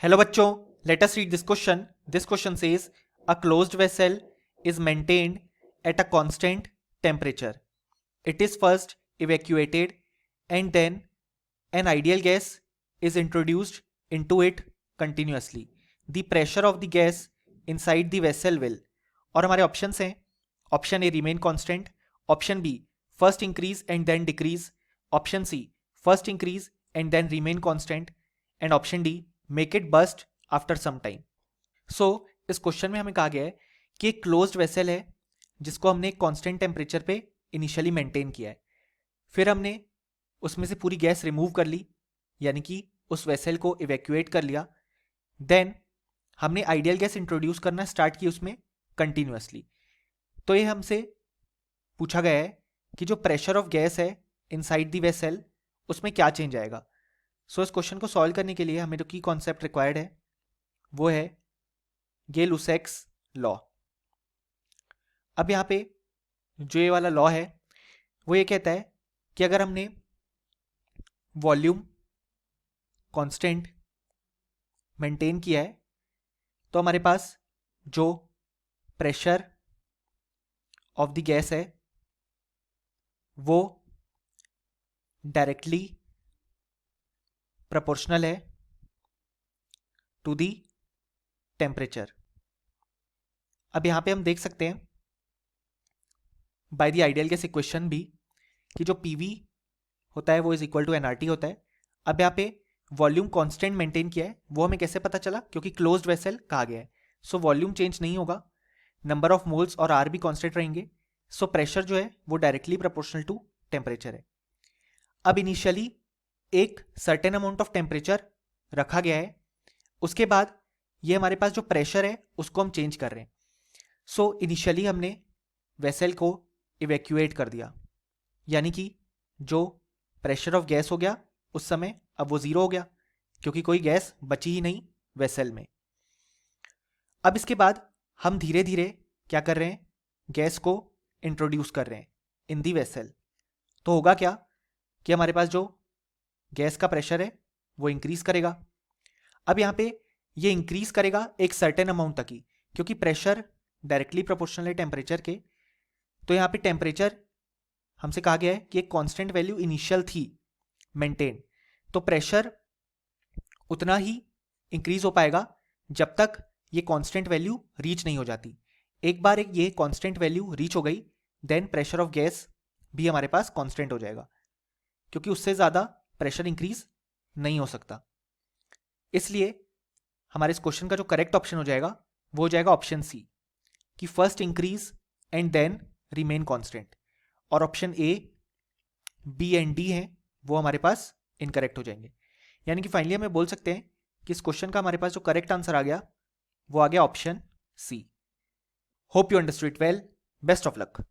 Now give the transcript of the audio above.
Hello बच्चों, let us read this question. This question says a closed vessel is maintained at a constant temperature. It is first evacuated and then an ideal gas is introduced into it continuously. The pressure of the gas inside the vessel will, और हमारे options हैं option A remain constant, option B first increase and then decrease, option C first increase and then remain constant and option D make it bust after some time. So इस question में हमें कहा गया है कि एक closed vessel है जिसको हमने एक कांस्टेंट टेम्परेचर पे इनिशियली मेंटेन किया है. फिर हमने उसमें से पूरी गैस रिमूव कर ली, यानी कि उस वेसल को इवैक्यूएट कर लिया. देन हमने आइडियल गैस इंट्रोड्यूस करना स्टार्ट की उसमें कंटिन्यूअसली. तो ये हमसे पूछा गया है कि जो प्रेशर ऑफ गैस है इनसाइड द वेसल उसमें क्या चेंज आएगा. सो इस क्वेश्चन को सॉल्व करने के लिए हमें जो की कॉन्सेप्ट रिक्वायर्ड है वो है गे-लुसैक्स लॉ. अब यहाँ पे जो ये वाला लॉ है वो ये कहता है कि अगर हमने वॉल्यूम कांस्टेंट मेंटेन किया है तो हमारे पास जो प्रेशर ऑफ द गैस है वो डायरेक्टली प्रोपोर्शनल है टू दी टेम्परेचर. अब यहां पे हम देख सकते हैं by the ideal gas equation भी कि जो पीवी होता है वो इज इक्वल टू एनआरटी होता है. अब यहाँ पे वॉल्यूम कांस्टेंट मेंटेन किया है, वो हमें कैसे पता चला? क्योंकि क्लोज्ड वेसल कहा गया है. सो वॉल्यूम चेंज नहीं होगा, नंबर ऑफ मोल्स और आर भी कांस्टेंट रहेंगे. सो प्रेशर जो है वो डायरेक्टली प्रोपोर्शनल टू टेम्परेचर है. अब इनिशियली एक सर्टेन अमाउंट ऑफ टेम्परेचर रखा गया है, उसके बाद ये हमारे पास जो प्रेशर है उसको हम चेंज कर रहे हैं. सो इनिशियली हमने वेसल को इवैक्यूएट कर दिया, यानी कि जो प्रेशर ऑफ गैस हो गया उस समय अब वो जीरो हो गया क्योंकि कोई गैस बची ही नहीं वेसल में. अब इसके बाद हम धीरे धीरे क्या कर रहे हैं, गैस को इंट्रोड्यूस कर रहे हैं इन दी वेसल. तो होगा क्या कि हमारे पास जो गैस का प्रेशर है वो इंक्रीज करेगा. अब यहाँ पे ये इंक्रीज करेगा एक सर्टेन अमाउंट तक ही, क्योंकि प्रेशर डायरेक्टली प्रोपोर्शनल है टेम्परेचर के. तो यहाँ पे टेम्परेचर हमसे कहा गया है कि एक कांस्टेंट वैल्यू इनिशियल थी मेंटेन, तो प्रेशर उतना ही इंक्रीज हो पाएगा जब तक ये कांस्टेंट वैल्यू रीच नहीं हो जाती. एक बार एक ये कांस्टेंट वैल्यू रीच हो गई देन प्रेशर ऑफ गैस भी हमारे पास कांस्टेंट हो जाएगा, क्योंकि उससे ज़्यादा प्रेशर इंक्रीज नहीं हो सकता. इसलिए हमारे इस क्वेश्चन का जो करेक्ट ऑप्शन हो जाएगा वो हो जाएगा ऑप्शन सी, कि first increase and then remain constant. और option A, B and D हैं वो हमारे पास इनकरेक्ट हो जाएंगे. यानी कि फाइनली हमें बोल सकते हैं कि इस क्वेश्चन का हमारे पास जो करेक्ट आंसर आ गया वो आ गया option C. Hope you understood it well. Best of luck.